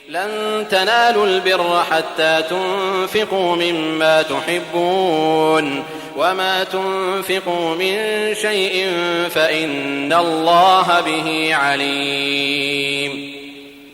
لن تنالوا البر حتى تنفقوا مما تحبون وما تنفقوا من شيء فإن الله به عليم.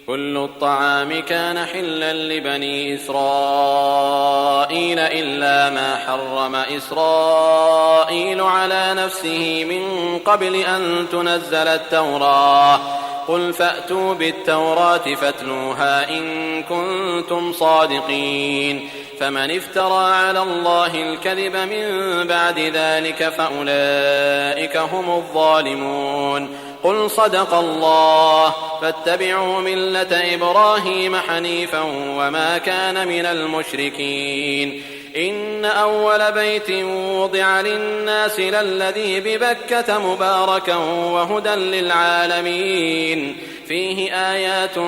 كل الطعام كان حلا لبني إسرائيل إلا ما حرم إسرائيل على نفسه من قبل أن تنزل التوراة. قل فأتوا بالتوراة فاتلوها إن كنتم صادقين. فمن افترى على الله الكذب من بعد ذلك فأولئك هم الظالمون. قل صدق الله فاتبعوا ملة إبراهيم حنيفا وما كان من المشركين. إن أول بيت وضع للناس للذي ببكة مباركا وهدى للعالمين فيه آيات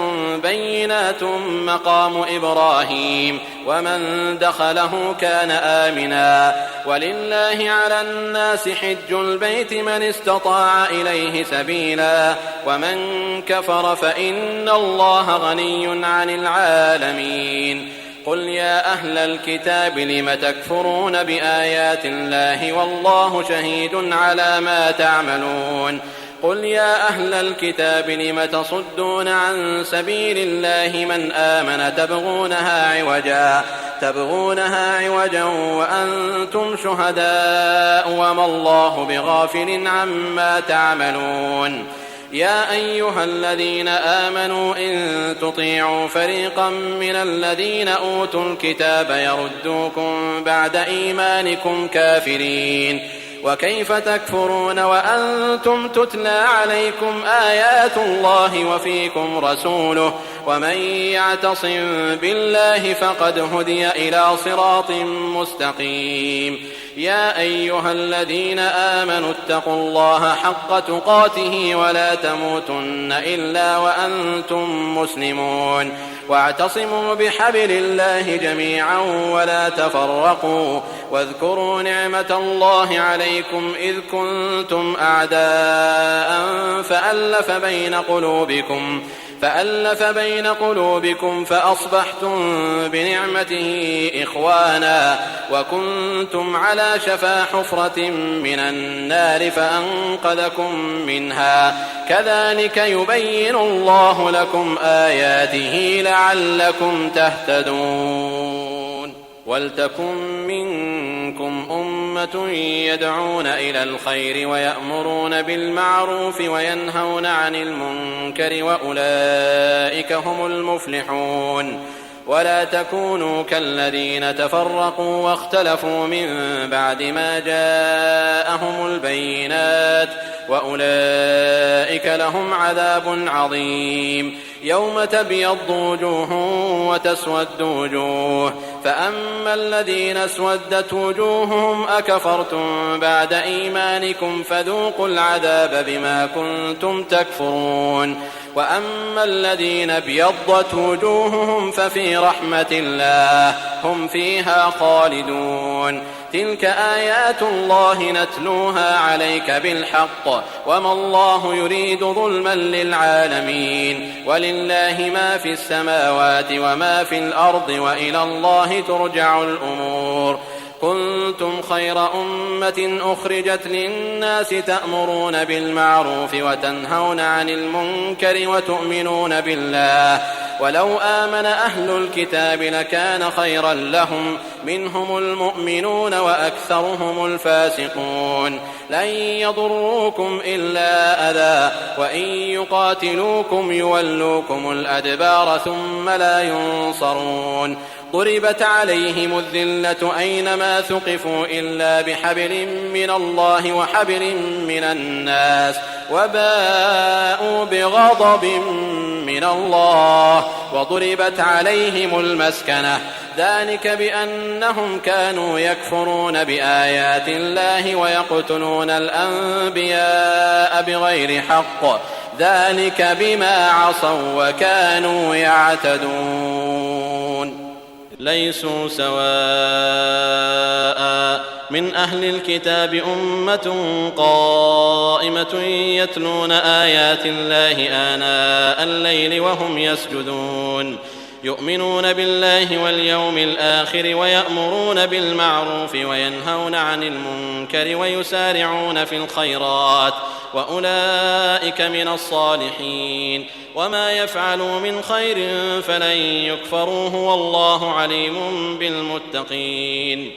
بينات مقام إبراهيم ومن دخله كان آمنا. ولله على الناس حج البيت من استطاع إليه سبيلا ومن كفر فإن الله غني عن العالمين. قل يا أهل الكتاب لم تكفرون بآيات الله والله شهيد على ما تعملون. قل يا أهل الكتاب لم تصدون عن سبيل الله من آمن تبغونها عوجا وأنتم شهداء وما الله بغافل عما تعملون. يا أيها الذين آمنوا إن تطيعوا فريقا من الذين أوتوا الكتاب يردوكم بعد إيمانكم كافرين. وكيف تكفرون وأنتم تتلى عليكم آيات الله وفيكم رسوله ومن يعتصم بالله فقد هدي إلى صراط مستقيم. يا أيها الذين آمنوا اتقوا الله حق تقاته ولا تموتن إلا وأنتم مسلمون. واعتصموا بحبل الله جميعا ولا تفرقوا. واذكروا نعمة الله عليكم إذ كنتم أعداء فألف بين قلوبكم فأصبحتم بنعمته إخوانا وكنتم على شفا حفرة من النار فأنقذكم منها. كذلك يبين الله لكم آياته لعلكم تهتدون. ولتكن منكم أمة يدعون إلى الخير ويأمرون بالمعروف وينهون عن المنكر وأولئك هم المفلحون. ولا تكونوا كالذين تفرقوا واختلفوا من بعد ما جاءهم البينات وأولئك لهم عذاب عظيم. يوم تبيض وجوه وتسود وجوه فأما الذين اسودت وجوههم أكفرتم بعد إيمانكم فذوقوا العذاب بما كنتم تكفرون. وأما الذين ابيضت وجوههم ففي رحمة الله هم فيها خالدون. تلك آيات الله نتلوها عليك بالحق وما الله يريد ظلما للعالمين. ولله ما في السماوات وما في الأرض وإلى الله ترجع الأمور. كنتم خير أمة أخرجت للناس تأمرون بالمعروف وتنهون عن المنكر وتؤمنون بالله. ولو آمن أهل الكتاب لكان خيرا لهم منهم المؤمنون وأكثرهم الفاسقون. لن يضروكم إلا أذى وإن يقاتلوكم يولوكم الأدبار ثم لا ينصرون. ضربت عليهم الذلة أينما ثقفوا إلا بحبل من الله وحبل من الناس وباءوا بغضب من الله وضربت عليهم المسكنة ذلك بأنهم كانوا يكفرون بآيات الله ويقتلون الأنبياء بغير حق ذلك بما عصوا وكانوا يعتدون. ليسوا سواء من أهل الكتاب أمة قائمة يتلون آيات الله آناء الليل وهم يسجدون يؤمنون بالله واليوم الآخر ويأمرون بالمعروف وينهون عن المنكر ويسارعون في الخيرات وأولئك من الصالحين وما يفعلوا من خير فلن يكفروه والله عليم بالمتقين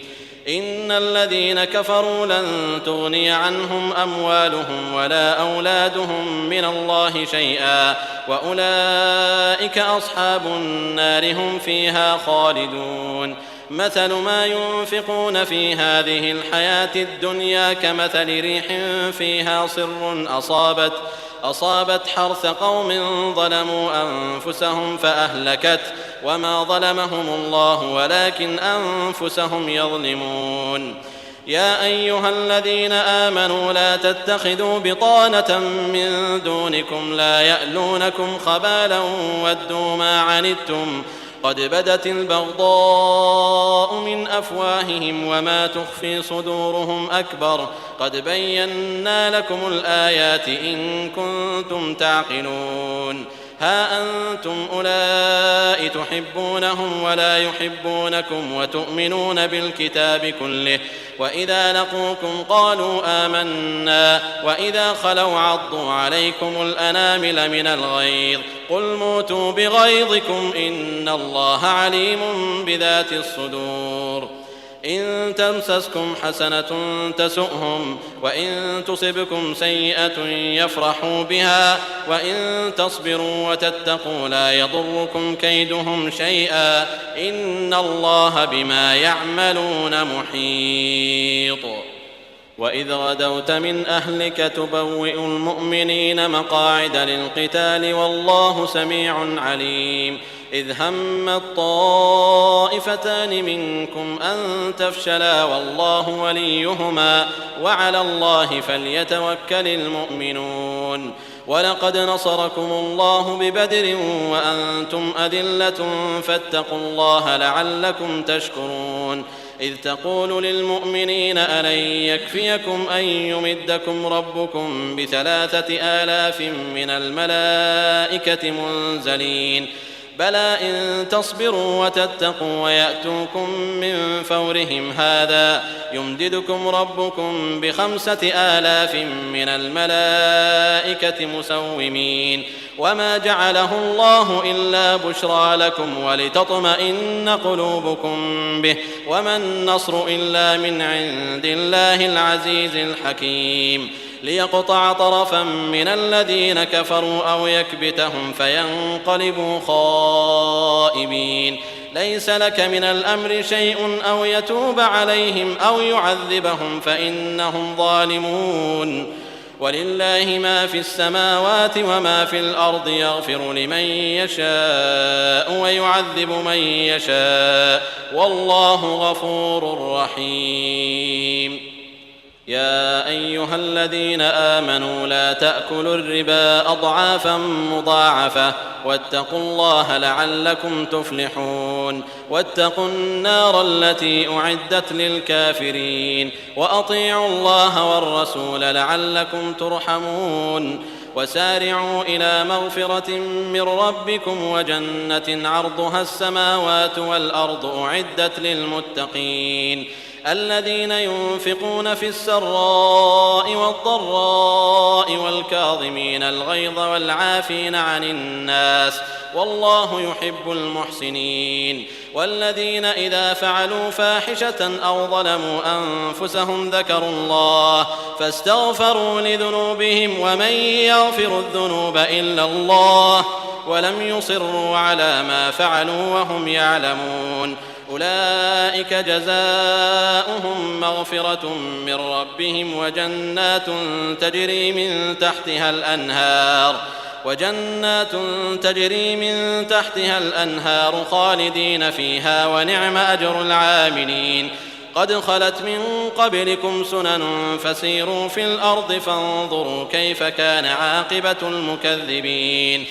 إن الذين كفروا لن تغني عنهم أموالهم ولا أولادهم من الله شيئا وأولئك أصحاب النار هم فيها خالدون مثل ما ينفقون في هذه الحياة الدنيا كمثل ريح فيها صر أصابت حرث قوم ظلموا أنفسهم فأهلكت وما ظلمهم الله ولكن أنفسهم يظلمون يا أيها الذين آمنوا لا تتخذوا بطانة من دونكم لا يألونكم خبالا ودوا ما عنتم قد بدت البغضاء من أفواههم وما تخفي صدورهم أكبر قد بينا لكم الآيات إن كنتم تعقلون ها أنتم أولئك تحبونهم ولا يحبونكم وتؤمنون بالكتاب كله وإذا لقوكم قالوا آمنا وإذا خلوا عضوا عليكم الأنامل من الغيظ قل موتوا بغيظكم إن الله عليم بذات الصدور إن تمسسكم حسنة تسؤهم وإن تصبكم سيئة يفرحوا بها وإن تصبروا وتتقوا لا يضركم كيدهم شيئا إن الله بما يعملون محيط وإذ غدوت من أهلك تبوئ المؤمنين مقاعد للقتال والله سميع عليم إذ هم الطائفتان منكم أن تفشلا والله وليهما وعلى الله فليتوكل المؤمنون ولقد نصركم الله ببدر وأنتم أذلة فاتقوا الله لعلكم تشكرون إذ تقول للمؤمنين ألن يكفيكم أن يمدكم ربكم ب3,000 من الملائكة منزلين بلى إن تصبروا وتتقوا ويأتوكم من فورهم هذا يمددكم ربكم ب5,000 من الملائكة مسومين وما جعله الله إلا بشرى لكم ولتطمئن قلوبكم به وما النصر إلا من عند الله العزيز الحكيم ليقطع طرفا من الذين كفروا أو يكبتهم فينقلبوا خائبين ليس لك من الأمر شيء أو يتوب عليهم أو يعذبهم فإنهم ظالمون ولله ما في السماوات وما في الأرض يغفر لمن يشاء ويعذب من يشاء والله غفور رحيم يا أيها الذين آمنوا لا تأكلوا الربا أضعافا مضاعفة واتقوا الله لعلكم تفلحون واتقوا النار التي أعدت للكافرين وأطيعوا الله والرسول لعلكم ترحمون وسارعوا إلى مغفرة من ربكم وجنة عرضها السماوات والأرض أعدت للمتقين الذين ينفقون في السراء والضراء والكاظمين الغيظ والعافين عن الناس والله يحب المحسنين والذين إذا فعلوا فاحشة أو ظلموا أنفسهم ذكروا الله فاستغفروا لذنوبهم ومن يغفر الذنوب إلا الله ولم يصروا على ما فعلوا وهم يعلمون أولئك جزاؤهم مغفرة من ربهم وجنات تجري من تحتها الأنهار خالدين فيها ونعم أجر العاملين قد خلت من قبلكم سنن فسيروا في الأرض فانظروا كيف كان عاقبة المكذبين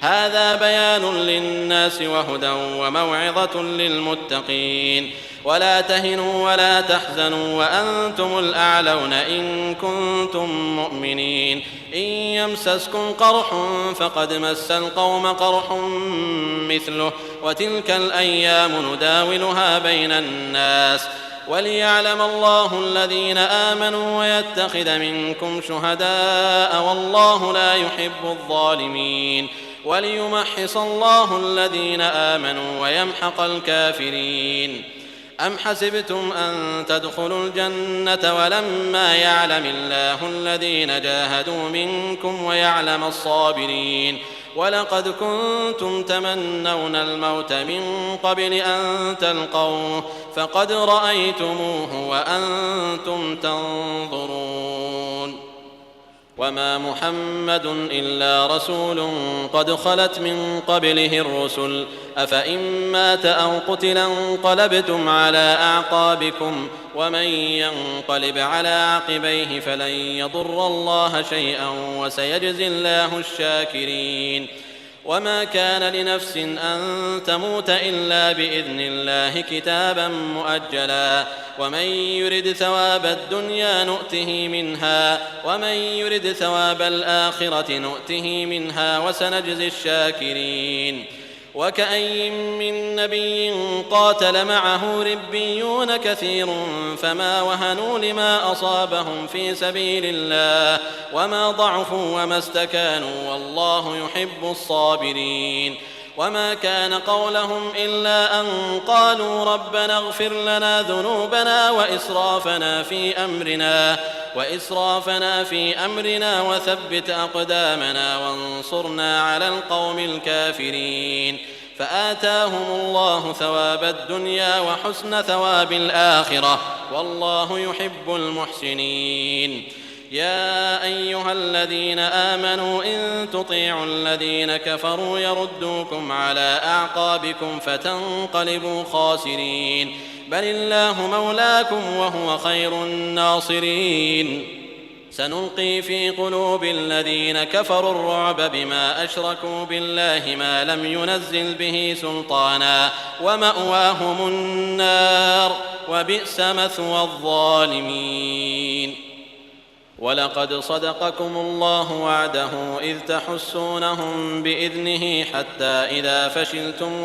هذا بيان للناس وهدى وموعظة للمتقين. ولا تهنوا ولا تحزنوا وأنتم الأعلون إن كنتم مؤمنين. إن يمسسكم قرح فقد مس القوم قرح مثله وتلك الأيام نداولها بين الناس وليعلم الله الذين آمنوا ويتخذ منكم شهداء والله لا يحب الظالمين وليمحص الله الذين آمنوا ويمحق الكافرين. أم حسبتم أن تدخلوا الجنة ولما يعلم الله الذين جاهدوا منكم ويعلم الصابرين ولقد كنتم تمنون الموت من قبل أن تلقوه فقد رأيتموه وأنتم تنظرون. وما محمد إلا رسول قد خلت من قبله الرسل أفإن مات أو قتل انقلبتم على أعقابكم ومن ينقلب على عقبيه فلن يضر الله شيئا وسيجزي الله الشاكرين. وما كان لنفس أن تموت إلا بإذن الله كتابا مؤجلا ومن يرد ثواب الدنيا نؤته منها ومن يرد ثواب الآخرة نؤته منها وسنجزي الشاكرين. وكأي من نبي قاتل معه ربيون كثير فما وهنوا لما أصابهم في سبيل الله وما ضعفوا وما استكانوا والله يحب الصابرين. وما كان قولهم إلا أن قالوا ربنا اغفر لنا ذنوبنا وإسرافنا في أمرنا وثبت أقدامنا وانصرنا على القوم الكافرين. فآتاهم الله ثواب الدنيا وحسن ثواب الآخرة والله يحب المحسنين. يا أيها الذين آمنوا إن تطيعوا الذين كفروا يردوكم على أعقابكم فتنقلبوا خاسرين بل الله مولاكم وهو خير الناصرين. سنلقي في قلوب الذين كفروا الرعب بما أشركوا بالله ما لم ينزل به سلطانا ومأواهم النار وبئس مثوى الظالمين. ولقد صدقكم الله وعده إذ تحسونهم بإذنه حتى إذا فشلتم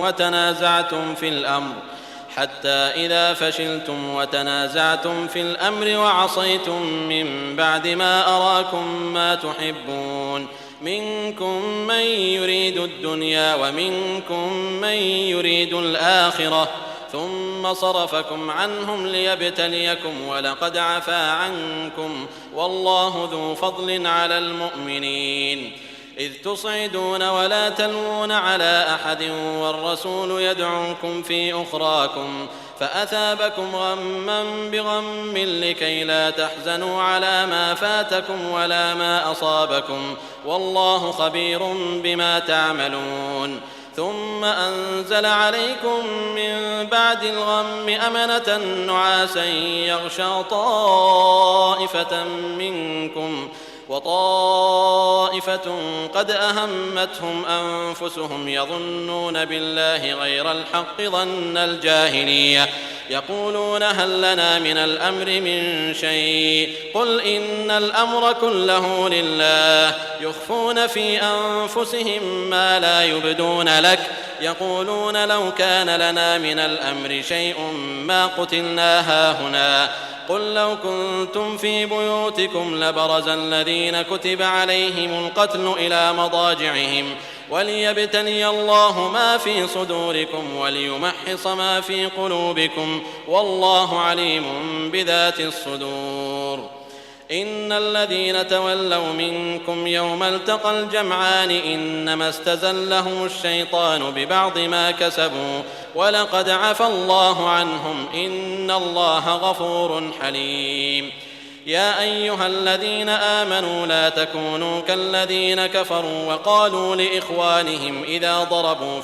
وتنازعتم في الأمر وعصيتم من بعد ما أراكم ما تحبون منكم من يريد الدنيا ومنكم من يريد الآخرة ثم صرفكم عنهم ليبتليكم ولقد عفا عنكم والله ذو فضل على المؤمنين. إذ تصعدون ولا تلوون على أحد والرسول يدعوكم في أخراكم فأثابكم غما بغم لكي لا تحزنوا على ما فاتكم ولا ما أصابكم والله خبير بما تعملون. ثم أنزل عليكم من بعد الغم أمنة نعاسا يغشى طائفة منكم وطائفة قد أهمتهم أنفسهم يظنون بالله غير الحق ظن الجاهلية يقولون هل لنا من الأمر من شيء قل إن الأمر كله لله يخفون في أنفسهم ما لا يبدون لك يقولون لو كان لنا من الأمر شيء ما قتلنا هاهنا قل لو كنتم في بيوتكم لبرز الذين كتب عليهم القتل إلى مضاجعهم وليبتلي الله ما في صدوركم وليمحص ما في قلوبكم والله عليم بذات الصدور. إن الذين تولوا منكم يوم التقى الجمعان إنما استزلهم الشيطان ببعض ما كسبوا ولقد عفى الله عنهم إن الله غفور حليم. يا أيها الذين آمنوا لا تكونوا كالذين كفروا وقالوا لإخوانهم إذا ضربوا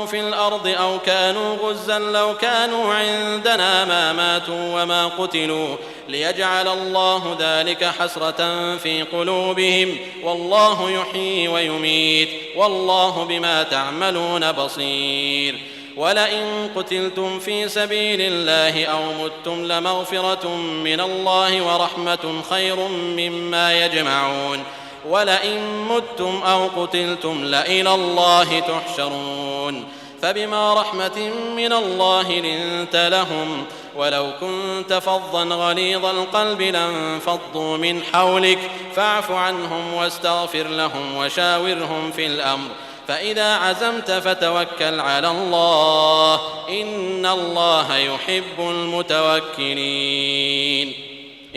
في الأرض أو كانوا غزا لو كانوا عندنا ما ماتوا وما قتلوا ليجعل الله ذلك حسرة في قلوبهم والله يحيي ويميت والله بما تعملون بصير ولئن قتلتم في سبيل الله أو متم لمغفرة من الله ورحمة خير مما يجمعون ولئن متم أو قتلتم لإلى الله تحشرون فبما رحمة من الله لنت لهم ولو كنت فظا غليظ القلب لانفضوا من حولك فاعف عنهم واستغفر لهم وشاورهم في الأمر فإذا عزمت فتوكل على الله إن الله يحب المتوكلين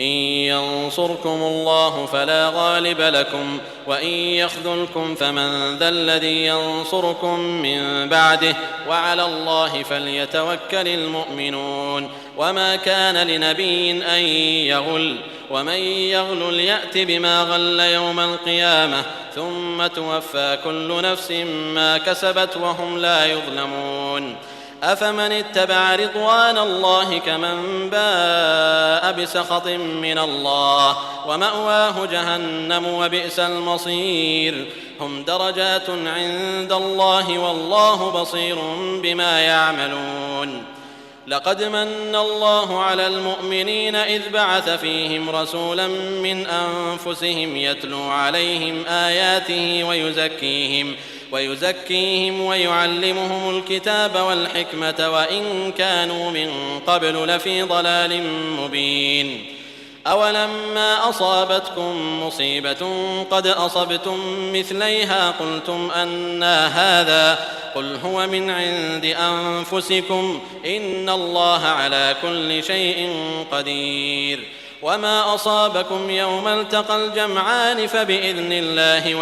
إن ينصركم الله فلا غالب لكم وإن يخذلكم فمن ذا الذي ينصركم من بعده وعلى الله فليتوكل المؤمنون وما كان لنبي أن يغل ومن يغل يأت بما غل يوم القيامة ثم توفى كل نفس ما كسبت وهم لا يظلمون أفمن اتبع رضوان الله كمن باء بسخط من الله ومأواه جهنم وبئس المصير هم درجات عند الله والله بصير بما يعملون لقد من الله على المؤمنين إذ بعث فيهم رسولا من أنفسهم يتلو عليهم آياته ويزكيهم ويعلمهم الكتاب والحكمة وإن كانوا من قبل لفي ضلال مبين أولما أصابتكم مصيبة قد أصبتم مثليها قلتم أنى هذا قل هو من عند أنفسكم إن الله على كل شيء قدير وما أصابكم يوم التقى الجمعان فبإذن الله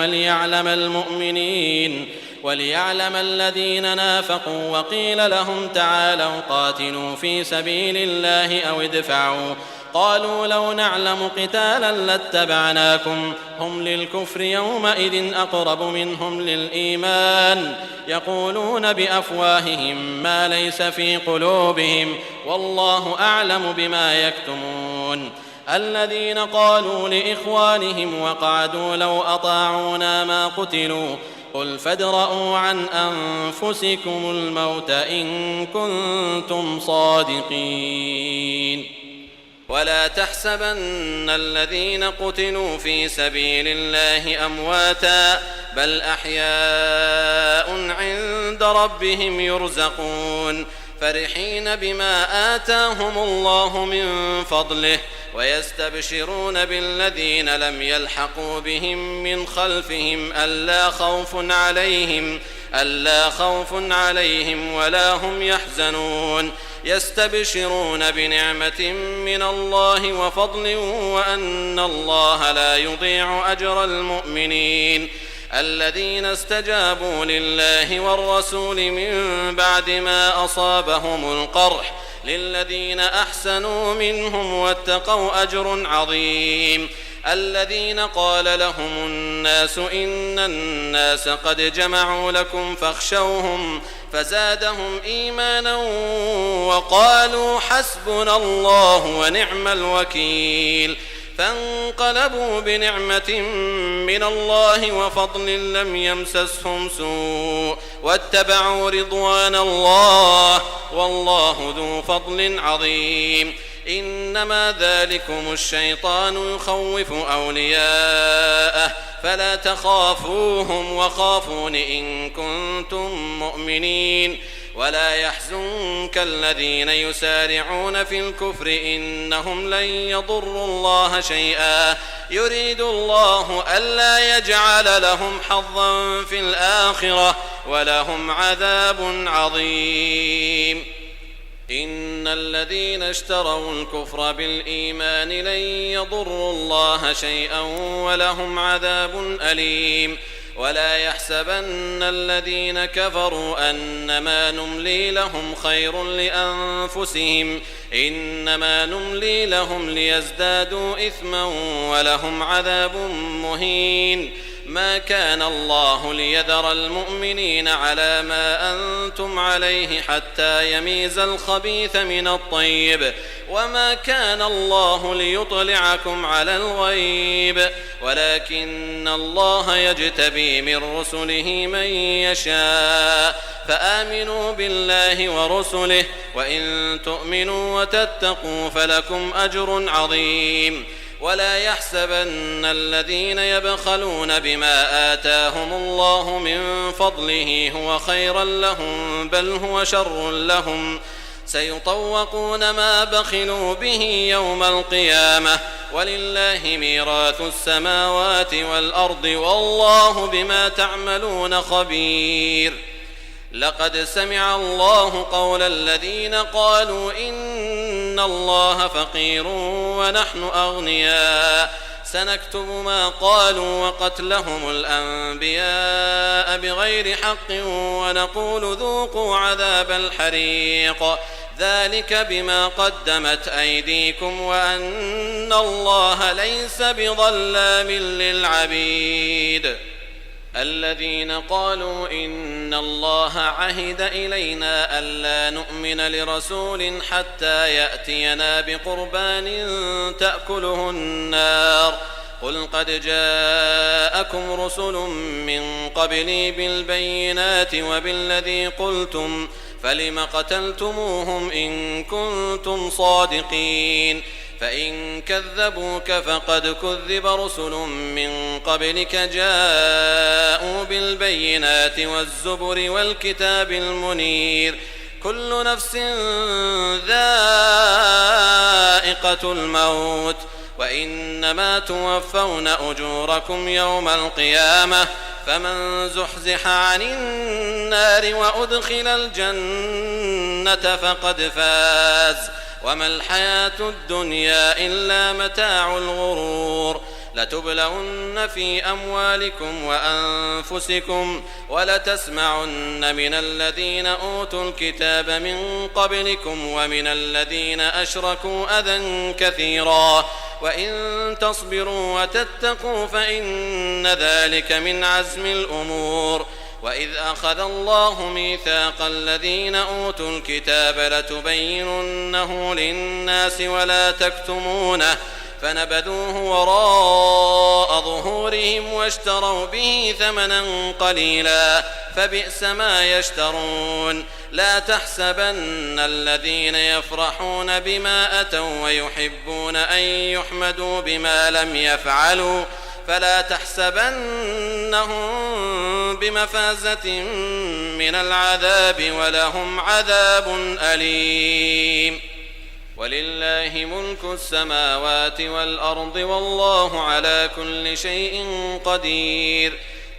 وليعلم الذين نافقوا وقيل لهم تعالوا قاتلوا في سبيل الله أو ادفعوا قالوا لو نعلم قتالا لاتبعناكم هم للكفر يومئذ أقرب منهم للإيمان يقولون بأفواههم ما ليس في قلوبهم والله أعلم بما يكتمون الذين قالوا لإخوانهم وقعدوا لو أطاعونا ما قتلوا قل فادرءوا عن أنفسكم الموت إن كنتم صادقين ولا تحسبن الذين قتلوا في سبيل الله أمواتا بل أحياء عند ربهم يرزقون فرحين بما آتاهم الله من فضله ويستبشرون بالذين لم يلحقوا بهم من خلفهم ألا خوف عليهم ولا هم يحزنون يستبشرون بنعمة من الله وفضل وأن الله لا يضيع أجر المؤمنين الذين استجابوا لله والرسول من بعد ما أصابهم القرح للذين أحسنوا منهم واتقوا أجر عظيم الذين قال لهم الناس إن الناس قد جمعوا لكم فاخشوهم فزادهم إيمانا وقالوا حسبنا الله ونعم الوكيل فانقلبوا بنعمة من الله وفضل لم يمسسهم سوء واتبعوا رضوان الله والله ذو فضل عظيم إنما ذلكم الشيطان يخوف أولياءه فلا تخافوهم وخافون إن كنتم مؤمنين ولا يحزنك الذين يسارعون في الكفر إنهم لن يضروا الله شيئا يريد الله ألا يجعل لهم حظا في الآخرة ولهم عذاب عظيم إن الذين اشتروا الكفر بالإيمان لن يضروا الله شيئا ولهم عذاب أليم ولا يحسبن الذين كفروا أنما نملي لهم خير لأنفسهم إنما نملي لهم ليزدادوا إثما ولهم عذاب مهين ما كان الله ليذر المؤمنين على ما أنتم عليه حتى يميز الخبيث من الطيب وما كان الله ليطلعكم على الغيب ولكن الله يجتبي من رسله من يشاء فآمنوا بالله ورسله وإن تؤمنوا وتتقوا فلكم أجر عظيم ولا يحسبن الذين يبخلون بما آتاهم الله من فضله هو خيرا لهم بل هو شر لهم سيطوقون ما بخلوا به يوم القيامة ولله ميراث السماوات والأرض والله بما تعملون خبير لقد سمع الله قول الذين قالوا إن الله فقير ونحن أغنياء سنكتب ما قالوا وقتلهم الأنبياء بغير حق ونقول ذوقوا عذاب الحريق ذلك بما قدمت أيديكم وأن الله ليس بظلام للعبيد الذين قالوا إن الله عهد إلينا ألا نؤمن لرسول حتى يأتينا بقربان تأكله النار قل قد جاءكم رسل من قبلي بالبينات وبالذي قلتم فلم قتلتموهم إن كنتم صادقين فإن كذبوك فقد كذب رسل من قبلك جاءوا بالبينات والزبر والكتاب المنير كل نفس ذائقة الموت وإنما توفون أجوركم يوم القيامة فمن زحزح عن النار وأدخل الجنة فقد فاز وما الحياة الدنيا إلا متاع الغرور لتبلغن في أموالكم وأنفسكم ولتسمعن من الذين أوتوا الكتاب من قبلكم ومن الذين أشركوا أذى كثيرا وإن تصبروا وتتقوا فإن ذلك من عزم الأمور وإذ أخذ الله ميثاق الذين أوتوا الكتاب لتبيننه للناس ولا تكتمونه فنبذوه وراء ظهورهم واشتروا به ثمنا قليلا فبئس ما يشترون لا تحسبن الذين يفرحون بما أتوا ويحبون أن يحمدوا بما لم يفعلوا فلا تحسبنهم بمفازة من العذاب ولهم عذاب أليم ولله ملك السماوات والأرض والله على كل شيء قدير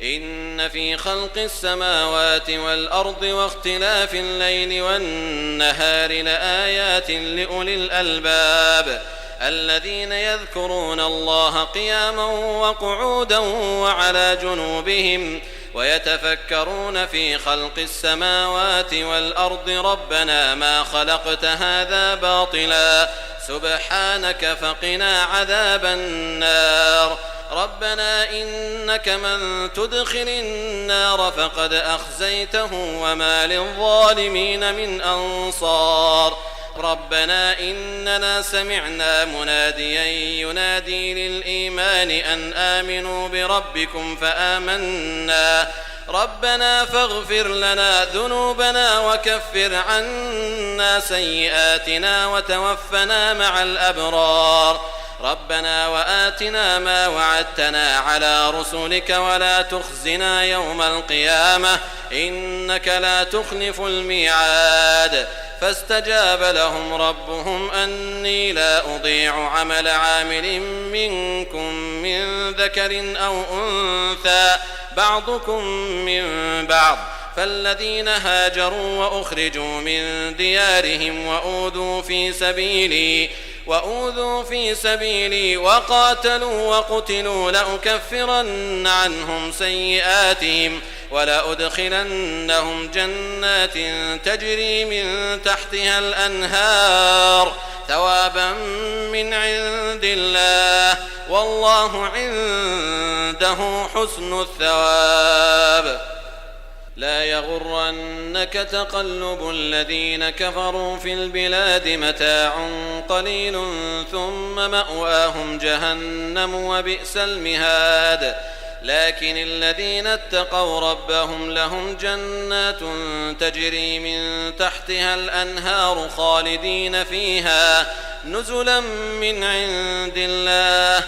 إن في خلق السماوات والأرض واختلاف الليل والنهار لآيات لأولي الألباب الذين يذكرون الله قياما وقعودا وعلى جنوبهم ويتفكرون في خلق السماوات والأرض ربنا ما خلقت هذا باطلا سبحانك فقنا عذاب النار ربنا إنك من تدخل النار فقد أخزيته وما للظالمين من أنصار ربنا إننا سمعنا مناديا ينادي للإيمان أن آمنوا بربكم فآمنا ربنا فاغفر لنا ذنوبنا وكفر عنا سيئاتنا وتوفنا مع الأبرار ربنا وآتنا ما وعدتنا على رسلك ولا تخزنا يوم القيامة إنك لا تخلف الميعاد فاستجاب لهم ربهم أني لا أضيع عمل عامل منكم من ذكر أو أنثى بعضكم من بعض فالذين هاجروا وأخرجوا من ديارهم وأوذوا في سبيلي وأوذوا في سبيلي وقاتلوا وقتلوا لأكفرن عنهم سيئاتهم ولأدخلنهم جنات تجري من تحتها الأنهار ثوابا من عند الله والله عنده حسن الثواب. لا يغرنك تقلب الذين كفروا في البلاد متاع قليل ثم مأواهم جهنم وبئس المهاد. لكن الذين اتقوا ربهم لهم جنات تجري من تحتها الأنهار خالدين فيها نزلا من عند الله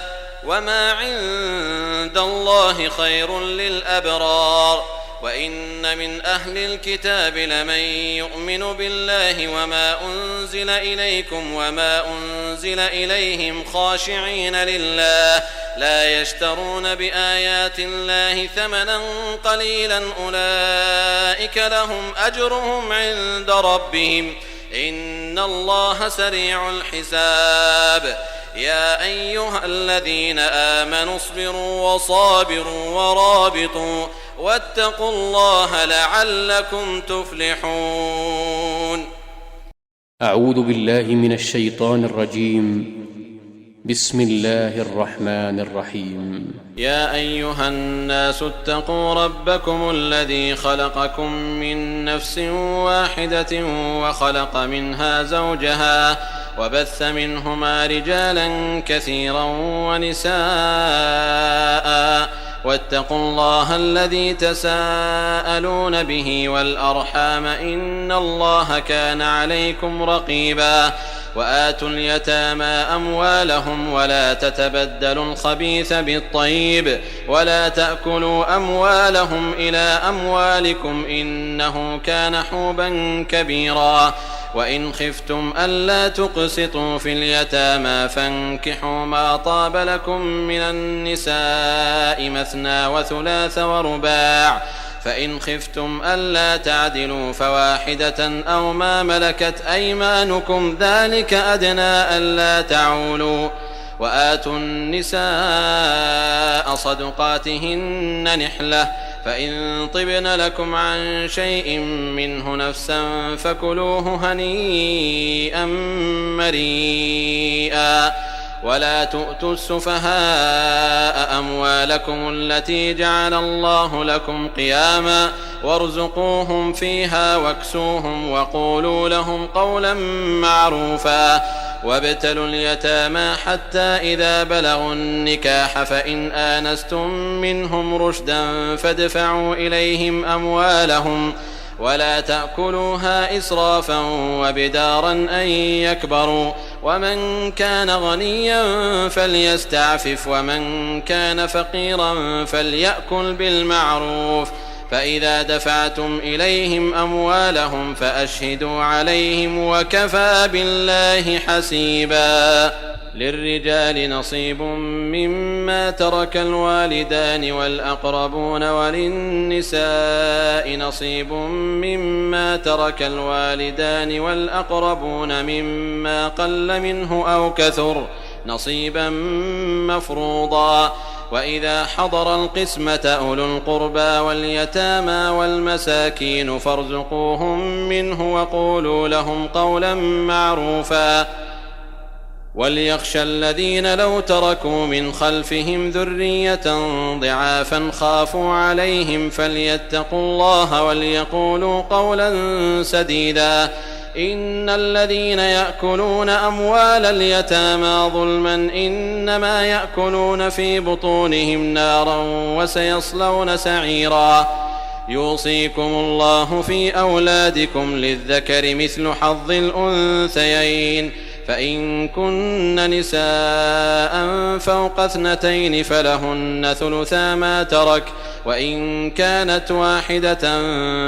وما عند الله خير للأبرار. وإن من أهل الكتاب لمن يؤمن بالله وما أنزل إليكم وما أنزل إليهم خاشعين لله لا يشترون بآيات الله ثمنا قليلا أولئك لهم أجرهم عند ربهم إن الله سريع الحساب. يا أيها الذين آمنوا اصبروا وصابروا ورابطوا واتقوا الله لعلكم تفلحون. أعوذ بالله من الشيطان الرجيم. بسم الله الرحمن الرحيم. يا أيها الناس اتقوا ربكم الذي خلقكم من نفس واحدة وخلق منها زوجها وبث منهما رجالا كثيرا ونساء واتقوا الله الذي تساءلون به والأرحام إن الله كان عليكم رقيبا. وآتوا اليتامى أموالهم ولا تتبدلوا الخبيث بالطيب ولا تأكلوا أموالهم إلى أموالكم إنه كان حوبا كبيرا. وإن خفتم ألا تقسطوا في اليتامى فانكحوا ما طاب لكم من النساء مثنى وثلاث ورباع فإن خفتم ألا تعدلوا فواحدة أو ما ملكت أيمانكم ذلك أدنى ألا تعولوا. وآتوا النساء صدقاتهن نحلة فإن طبن لكم عن شيء منه نفسا فكلوه هنيئا مريئا. ولا تؤتوا السفهاء أموالكم التي جعل الله لكم قياما وارزقوهم فيها واكسوهم وقولوا لهم قولا معروفا. وابتلوا اليتامى حتى إذا بلغوا النكاح فإن آنستم منهم رشدا فادفعوا إليهم أموالهم ولا تأكلوها إسرافا وبدارا أن يكبروا. ومن كان غنيا فليستعفف ومن كان فقيرا فليأكل بالمعروف. فإذا دفعتم إليهم أموالهم فأشهدوا عليهم وكفى بالله حسيبا. للرجال نصيب مما ترك الوالدان والأقربون وللنساء نصيب مما ترك الوالدان والأقربون مما قل منه أو كثر نصيبا مفروضا. وإذا حضر القسمة أولو القربى واليتامى والمساكين فارزقوهم منه وقولوا لهم قولا معروفا. وليخشى الذين لو تركوا من خلفهم ذرية ضعافا خافوا عليهم فليتقوا الله وليقولوا قولا سديدا. إن الذين يأكلون أموال اليتامى ظلما إنما يأكلون في بطونهم نارا وسيصلون سعيرا. يوصيكم الله في أولادكم للذكر مثل حظ الأنثيين فإن كن نساء فوق 2 فلهن ثلثا ما ترك وإن كانت واحدة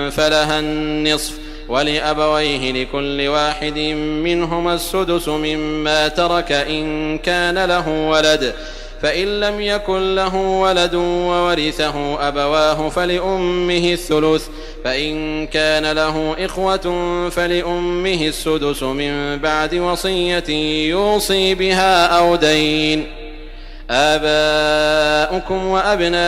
فلها النصف ولأبويه لكل واحد منهما السدس مما ترك إن كان له ولد فإن لم يكن له ولد وورثه أبواه فلأمه الثلث، فإن كان له إخوة فلأمه السدس من بعد وصية يوصي بها أو دين. آباؤكم وأبناؤكم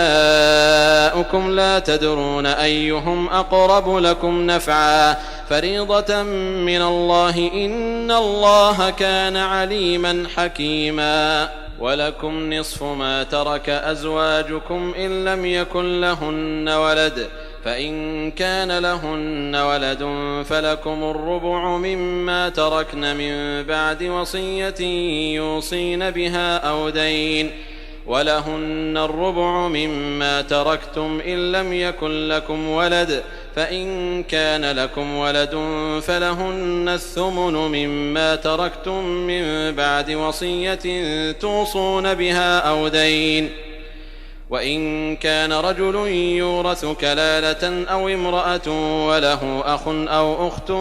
لا تدرون أيهم أقرب لكم نفعا فريضة من الله إن الله كان عليما حكيما. ولكم نصف ما ترك أزواجكم إن لم يكن لهن ولد، فإن كان لهن ولد فلكم الربع مما تركن من بعد وصية يوصين بها أو دين، ولهن الربع مما تركتم إن لم يكن لكم ولد، فإن كان لكم ولد فلهن الثمن مما تركتم من بعد وصية توصون بها أو دين. وإن كان رجل يورث كلالة أو امرأة وله أخ أو أخت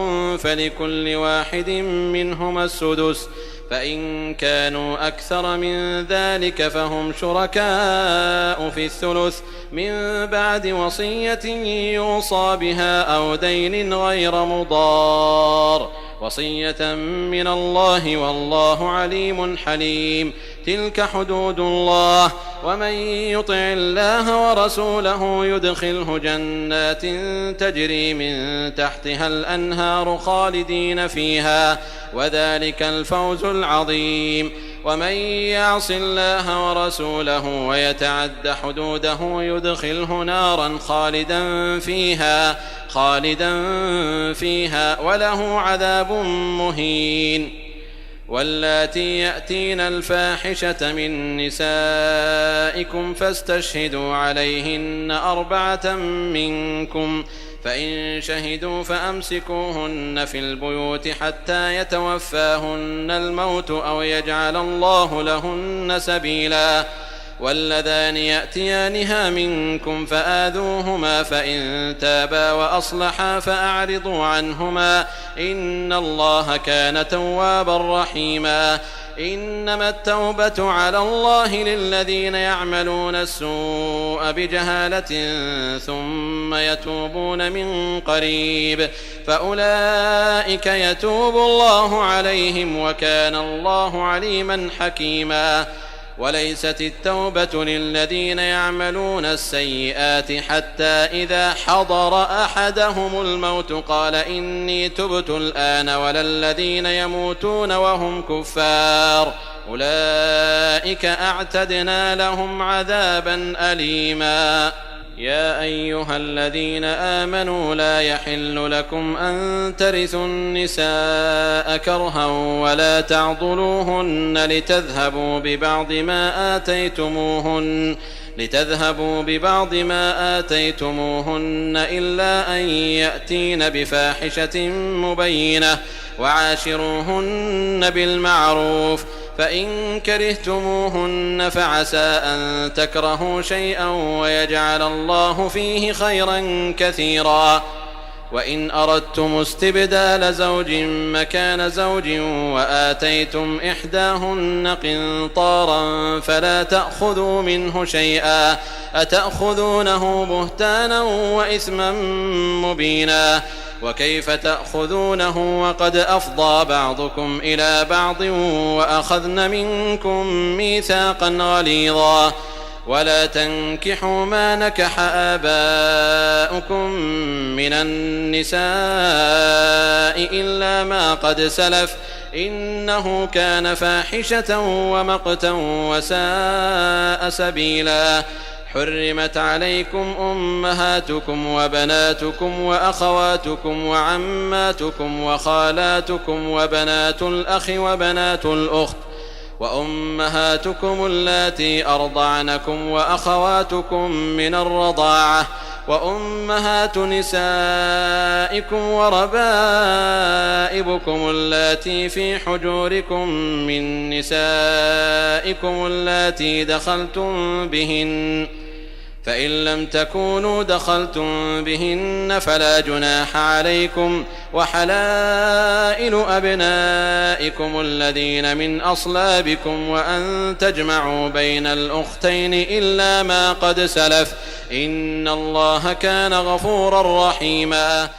فلكل واحد منهما السدس، فإن كانوا أكثر من ذلك فهم شركاء في الثلث من بعد وصية يوصى بها أو دين غير مضار، وصية من الله والله عليم حليم. تلك حدود الله، ومن يطع الله ورسوله يدخله جنات تجري من تحتها الأنهار خالدين فيها، وذلك الفوز العظيم. ومن يعص الله ورسوله ويتعد حدوده يدخله نارا خالدا فيها وله عذاب مهين. واللاتي يأتين الفاحشة من نسائكم فاستشهدوا عليهن 4 منكم، فإن شهدوا فأمسكوهن في البيوت حتى يتوفاهن الموت أو يجعل الله لهن سبيلا. واللذان يأتيانها منكم فآذوهما، فإن تابا وأصلحا فأعرضوا عنهما إن الله كان توابا رحيما. إنما التوبة على الله للذين يعملون السوء بجهالة ثم يتوبون من قريب فأولئك يتوب الله عليهم وكان الله عليما حكيما. وليست التوبة للذين يعملون السيئات حتى إذا حضر أحدهم الموت قال إني تبت الآن، ولا الذين يموتون وهم كفار أولئك أعتدنا لهم عذابا أليما. يا أيها الذين آمنوا لا يحل لكم أن ترثوا النساء كرها ولا تعضلوهن لتذهبوا ببعض ما آتيتموهن إلا أن يأتين بفاحشة مبينة وعاشروهن بالمعروف، فإن كرهتموهن فعسى أن تكرهوا شيئا ويجعل الله فيه خيرا كثيرا. وإن أردتم استبدال زوج مكان زوج وآتيتم إحداهن قنطارا فلا تأخذوا منه شيئا أتأخذونه بهتانا وإثما مبينا. وكيف تأخذونه وقد أفضى بعضكم إلى بعض وأخذن منكم ميثاقا غليظا. ولا تنكحوا ما نكح آباؤكم من النساء إلا ما قد سلف إنه كان فاحشة ومقتا وساء سبيلا. حرمت عليكم أمهاتكم وبناتكم وأخواتكم وعماتكم وخالاتكم وبنات الأخ وبنات الأخت وأمهاتكم اللاتي أرضعنكم وأخواتكم من الرضاعة وأمهات نسائكم وربائبكم اللاتي في حجوركم من نسائكم اللاتي دخلتم بهن فإن لم تكونوا دخلتم بهن فلا جناح عليكم، وحلائل أبنائكم الذين من أصلابكم، وأن تجمعوا بين الأختين إلا ما قد سلف، إن الله كان غفورا رحيما.